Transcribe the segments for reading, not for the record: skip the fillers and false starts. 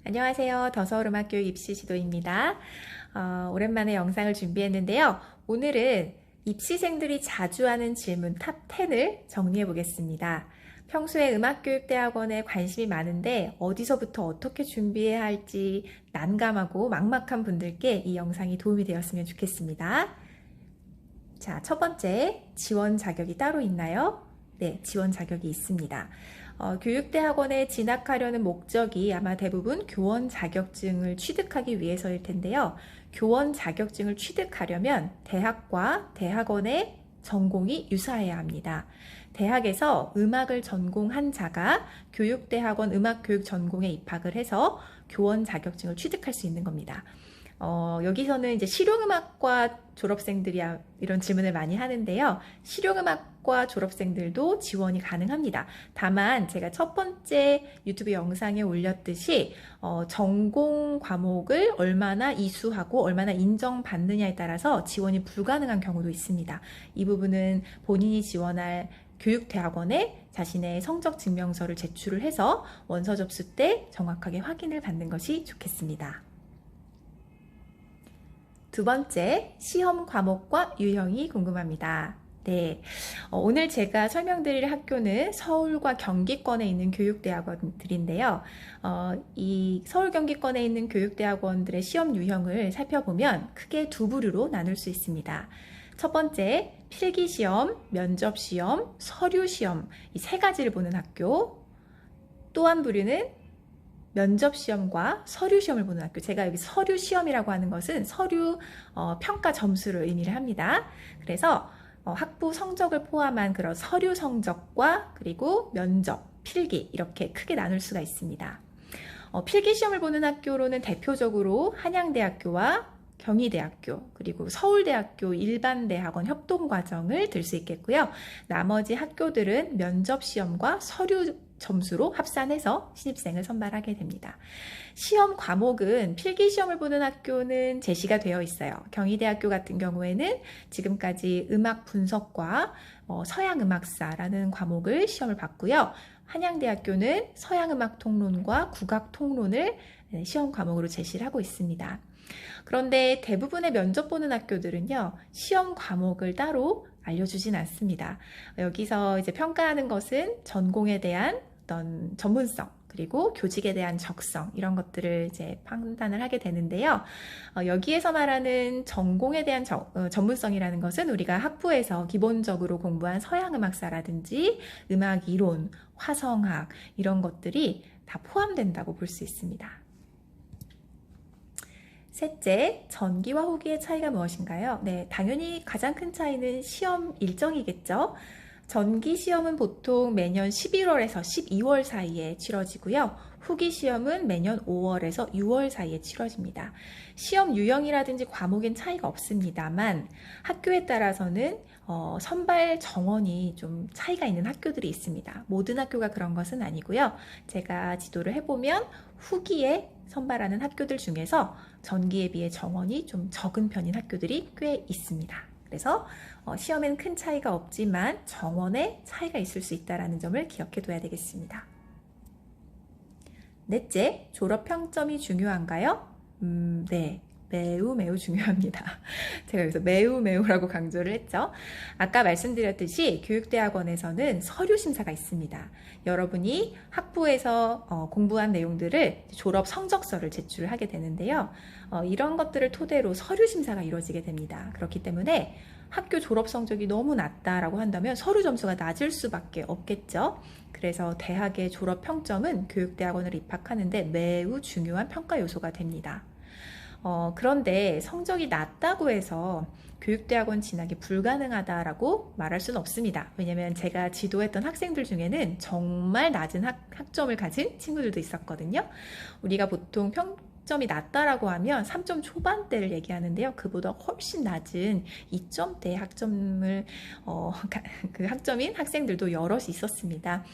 안녕하세요. 더서울음악교육 입시 지도입니다. 오랜만에 영상을 준비했는데요. 오늘은 입시생들이 자주 하는 질문 탑 10을 정리해 보겠습니다. 평소에 음악교육대학원에 관심이 많은데 어디서부터 어떻게 준비해야 할지 난감하고 막막한 분들께 이 영상이 도움이 되었으면 좋겠습니다. 자, 첫 번째, 지원 자격이 따로 있나요? 네, 지원 자격이 있습니다. 교육대학원에 진학하려는 목적이 아마 대부분 교원 자격증을 취득하기 위해서일 텐데요. 교원 자격증을 취득하려면 대학과 대학원의 전공이 유사해야 합니다. 대학에서 음악을 전공한 자가 교육대학원 음악교육 전공에 입학을 해서 교원 자격증을 취득할 수 있는 겁니다. 여기서는 이제 실용음악과 졸업생들이 이런 질문을 많이 하는데요. 실용음악과 졸업생들도 지원이 가능합니다. 다만 제가 첫 번째 유튜브 영상에 올렸듯이 전공 과목을 얼마나 이수하고 얼마나 인정받느냐에 따라서 지원이 불가능한 경우도 있습니다. 이 부분은 본인이 지원할 교육대학원에 자신의 성적 증명서를 제출을 해서 원서 접수 때 정확하게 확인을 받는 것이 좋겠습니다. 두 번째, 시험 과목과 유형이 궁금합니다. 네, 오늘 제가 설명드릴 학교는 서울과 경기권에 있는 교육대학원들인데요. 이 서울 경기권에 있는 교육대학원들의 시험 유형을 살펴보면 크게 두 부류로 나눌 수 있습니다. 첫 번째, 필기시험, 면접시험, 서류시험 이 세 가지를 보는 학교. 또 한 부류는 면접시험과 서류시험을 보는 학교. 제가 여기 서류시험이라고 하는 것은 서류 평가 점수를 의미를 합니다. 그래서 학부 성적을 포함한 그런 서류 성적과 그리고 면접, 필기 이렇게 크게 나눌 수가 있습니다. 필기시험을 보는 학교로는 대표적으로 한양대학교와 경희대학교 그리고 서울대학교 일반대학원 협동과정을 들 수 있겠고요. 나머지 학교들은 면접시험과 서류 점수로 합산해서 신입생을 선발하게 됩니다. 시험 과목은 필기시험을 보는 학교는 제시가 되어 있어요. 경희대학교 같은 경우에는 지금까지 음악 분석과 서양음악사라는 과목을 시험을 봤고요. 한양대학교는 서양음악 통론과 국악 통론을 시험 과목으로 제시를 하고 있습니다. 그런데 대부분의 면접 보는 학교들은요, 시험 과목을 따로 알려주진 않습니다. 여기서 이제 평가하는 것은 전공에 대한 어떤 전문성, 그리고 교직에 대한 적성, 이런 것들을 이제 판단을 하게 되는데요. 여기에서 말하는 전공에 대한 전문성이라는 것은 우리가 학부에서 기본적으로 공부한 서양음악사라든지 음악 이론, 화성학, 이런 것들이 다 포함된다고 볼 수 있습니다. 셋째, 전기와 후기의 차이가 무엇인가요? 네, 당연히 가장 큰 차이는 시험 일정이겠죠. 전기 시험은 보통 매년 11월에서 12월 사이에 치러지고요. 후기 시험은 매년 5월에서 6월 사이에 치러집니다. 시험 유형이라든지 과목엔 차이가 없습니다만 학교에 따라서는 선발 정원이 좀 차이가 있는 학교들이 있습니다. 모든 학교가 그런 것은 아니고요. 제가 지도를 해보면 후기에 선발하는 학교들 중에서 전기에 비해 정원이 좀 적은 편인 학교들이 꽤 있습니다. 그래서 시험엔 큰 차이가 없지만 정원에 차이가 있을 수 있다는 점을 기억해 둬야 되겠습니다. 넷째, 졸업 평점이 중요한가요? 네. 매우 중요합니다. 제가 여기서 매우라고 강조를 했죠. 아까 말씀드렸듯이 교육대학원에서는 서류 심사가 있습니다. 여러분이 학부에서 공부한 내용들을 졸업 성적서를 제출하게 되는데요. 이런 것들을 토대로 서류 심사가 이루어지게 됩니다. 그렇기 때문에 학교 졸업 성적이 너무 낮다라고 한다면 서류 점수가 낮을 수밖에 없겠죠. 그래서 대학의 졸업 평점은 교육대학원을 입학하는데 매우 중요한 평가 요소가 됩니다. 그런데 성적이 낮다고 해서 교육대학원 진학이 불가능하다라고 말할 수는 없습니다. 왜냐면 제가 지도했던 학생들 중에는 정말 낮은 학점을 가진 친구들도 있었거든요. 우리가 보통 평점이 낮다라고 하면 3점 초반대를 얘기하는데요. 그보다 훨씬 낮은 2점대 학점을 그 학점인 학생들도 여럿이 있었습니다.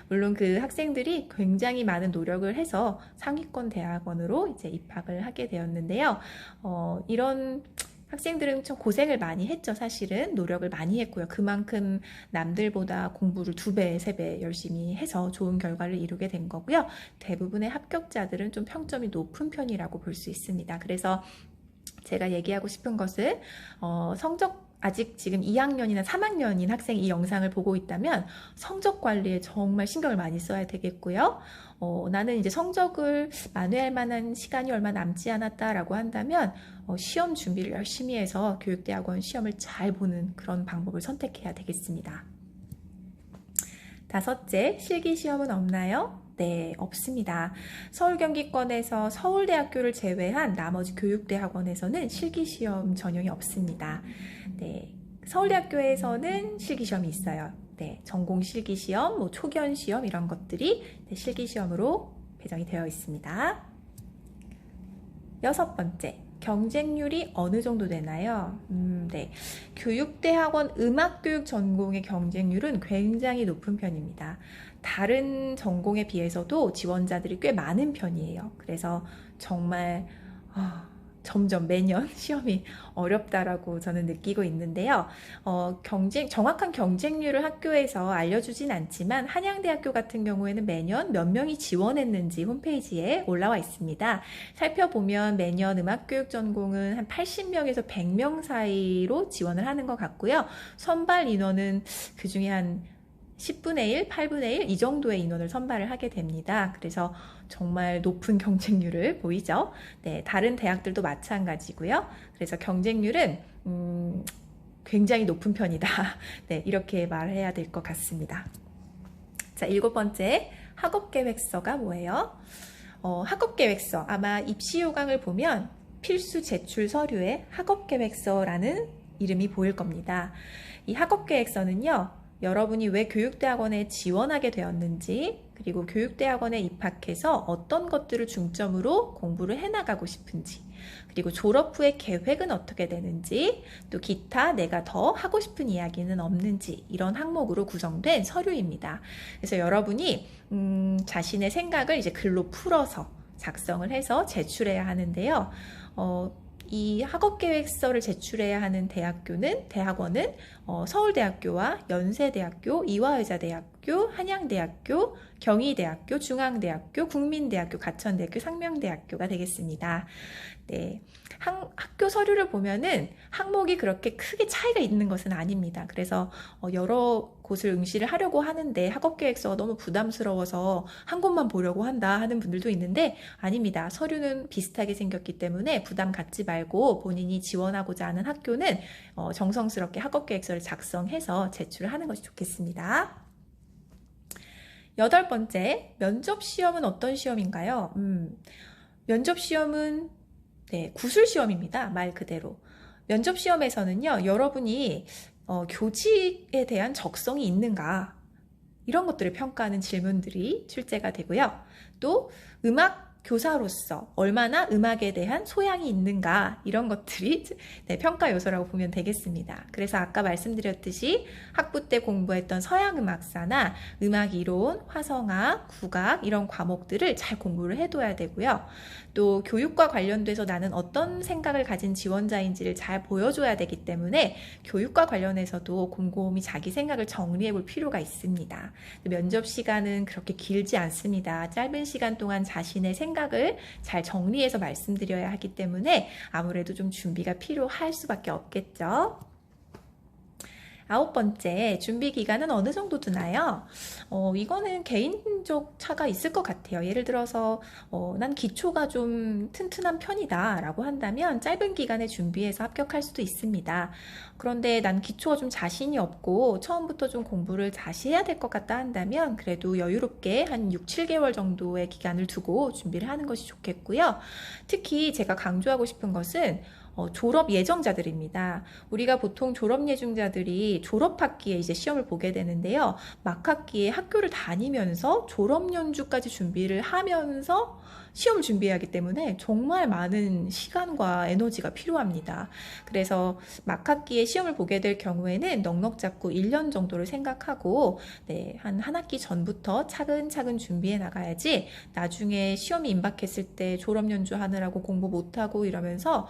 물론 그 학생들이 굉장히 많은 노력을 해서 상위권 대학원으로 이제 입학을 하게 되었는데요. 이런 학생들은 좀 고생을 많이 했죠. 사실은 노력을 많이 했고요. 그만큼 남들보다 공부를 2배, 3배 열심히 해서 좋은 결과를 이루게 된 거고요. 대부분의 합격자들은 좀 평점이 높은 편이라고 볼 수 있습니다. 그래서 제가 얘기하고 싶은 것은 성적 아직 지금 2학년이나 3학년인 학생이 이 영상을 보고 있다면 성적 관리에 정말 신경을 많이 써야 되겠고요. 나는 이제 성적을 만회할 만한 시간이 얼마 남지 않았다라고 한다면 시험 준비를 열심히 해서 교육대학원 시험을 잘 보는 그런 방법을 선택해야 되겠습니다. 5째, 실기시험은 없나요? 네, 없습니다. 서울 경기권에서 서울대학교를 제외한 나머지 교육대학원에서는 실기시험 전형이 없습니다. 네, 서울대학교에서는 실기시험이 있어요. 네, 전공 실기시험, 뭐 초견 시험 이런 것들이 실기시험으로 배정이 되어 있습니다. 6번째, 경쟁률이 어느 정도 되나요? 네. 교육대학원 음악교육 전공의 경쟁률은 굉장히 높은 편입니다. 다른 전공에 비해서도 지원자들이 꽤 많은 편이에요. 그래서 정말 점점 매년 시험이 어렵다라고 저는 느끼고 있는데요. 정확한 경쟁률을 학교에서 알려주진 않지만 한양대학교 같은 경우에는 매년 몇 명이 지원했는지 홈페이지에 올라와 있습니다. 살펴보면 매년 음악교육 전공은 한 80명에서 100명 사이로 지원을 하는 것 같고요. 선발 인원은 그 중에 한 10분의 1, 8분의 1 이 정도의 인원을 선발을 하게 됩니다. 그래서 정말 높은 경쟁률을 보이죠. 네, 다른 대학들도 마찬가지고요. 그래서 경쟁률은 굉장히 높은 편이다. 네, 이렇게 말해야 될 것 같습니다. 자, 7번째, 학업계획서가 뭐예요? 학업계획서, 아마 입시 요강을 보면 필수 제출 서류에 학업계획서라는 이름이 보일 겁니다. 이 학업계획서는요, 여러분이 왜 교육대학원에 지원하게 되었는지, 그리고 교육대학원에 입학해서 어떤 것들을 중점으로 공부를 해나가고 싶은지, 그리고 졸업 후의 계획은 어떻게 되는지, 또 기타 내가 더 하고 싶은 이야기는 없는지, 이런 항목으로 구성된 서류입니다. 그래서 여러분이 자신의 생각을 이제 글로 풀어서 작성을 해서 제출해야 하는데요. 이 학업계획서를 제출해야 하는 대학원은 서울대학교와 연세대학교, 이화여자대학교, 한양대학교, 경희대학교, 중앙대학교, 국민대학교, 가천대학교, 상명대학교가 되겠습니다. 네, 학교 서류를 보면은 항목이 그렇게 크게 차이가 있는 것은 아닙니다. 그래서 여러 곳을 응시를 하려고 하는데 학업계획서가 너무 부담스러워서 한 곳만 보려고 한다 하는 분들도 있는데 아닙니다. 서류는 비슷하게 생겼기 때문에 부담 갖지 말고 본인이 지원하고자 하는 학교는 정성스럽게 학업계획서를 작성해서 제출을 하는 것이 좋겠습니다. 8번째, 면접시험은 어떤 시험인가요? 면접시험은 구술시험입니다. 말 그대로. 면접시험에서는요, 여러분이 교직에 대한 적성이 있는가, 이런 것들을 평가하는 질문들이 출제가 되고요. 또 음악 교사로서 얼마나 음악에 대한 소양이 있는가, 이런 것들이 평가 요소라고 보면 되겠습니다. 그래서 아까 말씀드렸듯이 학부 때 공부했던 서양음악사나 음악이론, 화성악, 국악 이런 과목들을 잘 공부를 해둬야 되고요. 또 교육과 관련돼서 나는 어떤 생각을 가진 지원자인지를 잘 보여줘야 되기 때문에 교육과 관련해서도 곰곰이 자기 생각을 정리해 볼 필요가 있습니다. 면접 시간은 그렇게 길지 않습니다. 짧은 시간 동안 자신의 생각을 잘 정리해서 말씀드려야 하기 때문에 아무래도 좀 준비가 필요할 수밖에 없겠죠. 9번째, 준비 기간은 어느 정도 두나요? 이거는 개인적 차가 있을 것 같아요. 예를 들어서 난 기초가 좀 튼튼한 편이다 라고 한다면 짧은 기간에 준비해서 합격할 수도 있습니다. 그런데 난 기초가 좀 자신이 없고 처음부터 좀 공부를 다시 해야 될 것 같다 한다면 그래도 여유롭게 한 6, 7개월 정도의 기간을 두고 준비를 하는 것이 좋겠고요. 특히 제가 강조하고 싶은 것은 졸업 예정자들입니다. 우리가 보통 졸업 예정자들이 졸업학기에 이제 시험을 보게 되는데요. 막학기에 학교를 다니면서 졸업 연주까지 준비를 하면서 시험을 준비해야 하기 때문에 정말 많은 시간과 에너지가 필요합니다. 그래서 막학기에 시험을 보게 될 경우에는 넉넉 잡고 1년 정도를 생각하고 한 학기 전부터 차근차근 준비해 나가야지 나중에 시험이 임박했을 때 졸업 연주 하느라고 공부 못하고 이러면서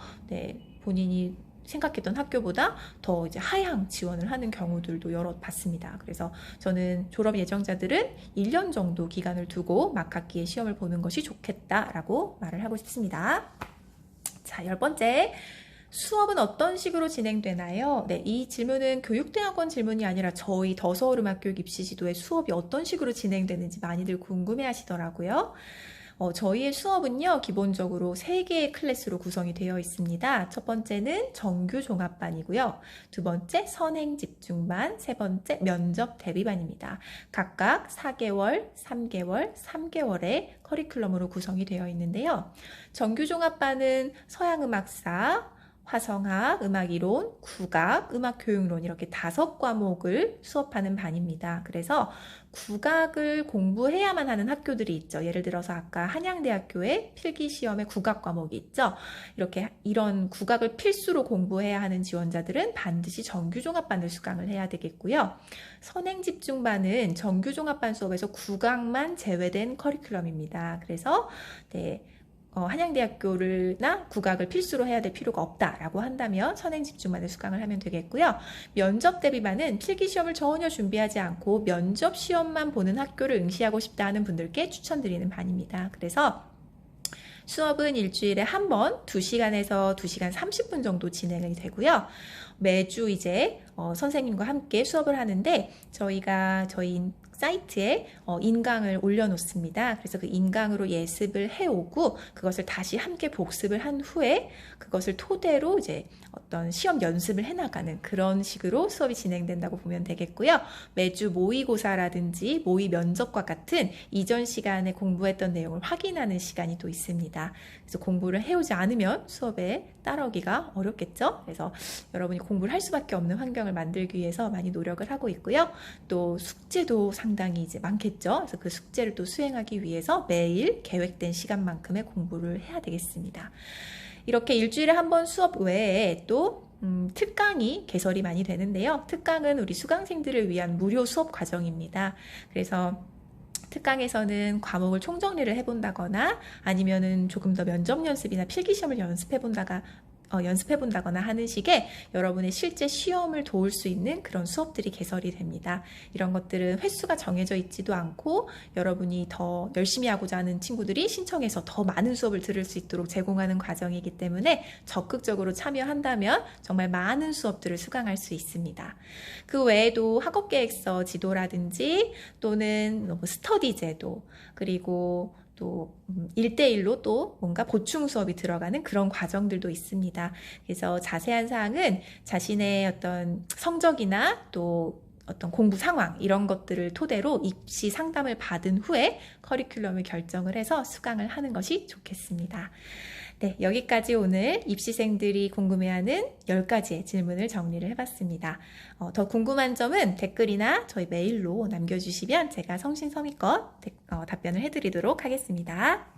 본인이 생각했던 학교보다 더 이제 하향 지원을 하는 경우들도 여러 봤습니다. 그래서 저는 졸업 예정자들은 1년 정도 기간을 두고 막학기에 시험을 보는 것이 좋겠다라고 말을 하고 싶습니다. 자, 10번째. 수업은 어떤 식으로 진행되나요? 네, 이 질문은 교육대학원 질문이 아니라 저희 더서울음악교육 입시지도의 수업이 어떤 식으로 진행되는지 많이들 궁금해 하시더라고요. 저희의 수업은요, 기본적으로 3개의 클래스로 구성이 되어 있습니다. 첫 번째는 정규 종합반이고요. 두 번째 선행 집중반, 세 번째 면접 대비반입니다. 각각 4개월, 3개월, 3개월의 커리큘럼으로 구성이 되어 있는데요. 정규 종합반은 서양음악사, 화성학, 음악이론, 국악, 음악교육론 이렇게 5과목을 수업하는 반입니다. 그래서 국악을 공부해야만 하는 학교들이 있죠. 예를 들어서 아까 한양대학교에 필기시험에 국악 과목이 있죠. 이런 국악을 필수로 공부해야 하는 지원자들은 반드시 정규종합반을 수강을 해야 되겠고요. 선행집중반은 정규종합반 수업에서 국악만 제외된 커리큘럼입니다. 그래서 한양대학교나 국악을 필수로 해야 될 필요가 없다라고 한다면 선행집중반을 수강을 하면 되겠고요. 면접 대비반은 필기시험을 전혀 준비하지 않고 면접 시험만 보는 학교를 응시하고 싶다 하는 분들께 추천드리는 반입니다. 그래서 수업은 일주일에 한 번 2시간에서 2시간 30분 정도 진행이 되고요. 매주 이제 선생님과 함께 수업을 하는데 저희가 저희 사이트에 인강을 올려놓습니다. 그래서 그 인강으로 예습을 해오고 그것을 다시 함께 복습을 한 후에 그것을 토대로 이제 어떤 시험 연습을 해나가는 그런 식으로 수업이 진행된다고 보면 되겠고요. 매주 모의고사라든지 모의 면접과 같은 이전 시간에 공부했던 내용을 확인하는 시간이 또 있습니다. 그래서 공부를 해오지 않으면 수업에 따라오기가 어렵겠죠. 그래서 여러분이 공부를 할 수밖에 없는 환경을 만들기 위해서 많이 노력을 하고 있고요. 또 숙제도 상당히 이제 많겠죠. 그래서 그 숙제를 또 수행하기 위해서 매일 계획된 시간만큼의 공부를 해야 되겠습니다. 이렇게 일주일에 한 번 수업 외에 또 특강이 개설이 많이 되는데요. 특강은 우리 수강생들을 위한 무료 수업 과정입니다. 그래서 특강에서는 과목을 총정리를 해본다거나 아니면은 조금 더 면접 연습이나 필기시험을 연습해본다거나 하는 식의 여러분의 실제 시험을 도울 수 있는 그런 수업들이 개설이 됩니다. 이런 것들은 횟수가 정해져 있지도 않고 여러분이 더 열심히 하고자 하는 친구들이 신청해서 더 많은 수업을 들을 수 있도록 제공하는 과정이기 때문에 적극적으로 참여한다면 정말 많은 수업들을 수강할 수 있습니다. 그 외에도 학업계획서 지도라든지 또는 스터디 제도 그리고 또 1대1로 또 뭔가 보충 수업이 들어가는 그런 과정들도 있습니다. 그래서 자세한 사항은 자신의 어떤 성적이나 또 어떤 공부 상황 이런 것들을 토대로 입시 상담을 받은 후에 커리큘럼을 결정을 해서 수강을 하는 것이 좋겠습니다. 네, 여기까지 오늘 입시생들이 궁금해하는 10가지의 질문을 정리를 해봤습니다. 더 궁금한 점은 댓글이나 저희 메일로 남겨주시면 제가 성심성의껏 답변을 해드리도록 하겠습니다.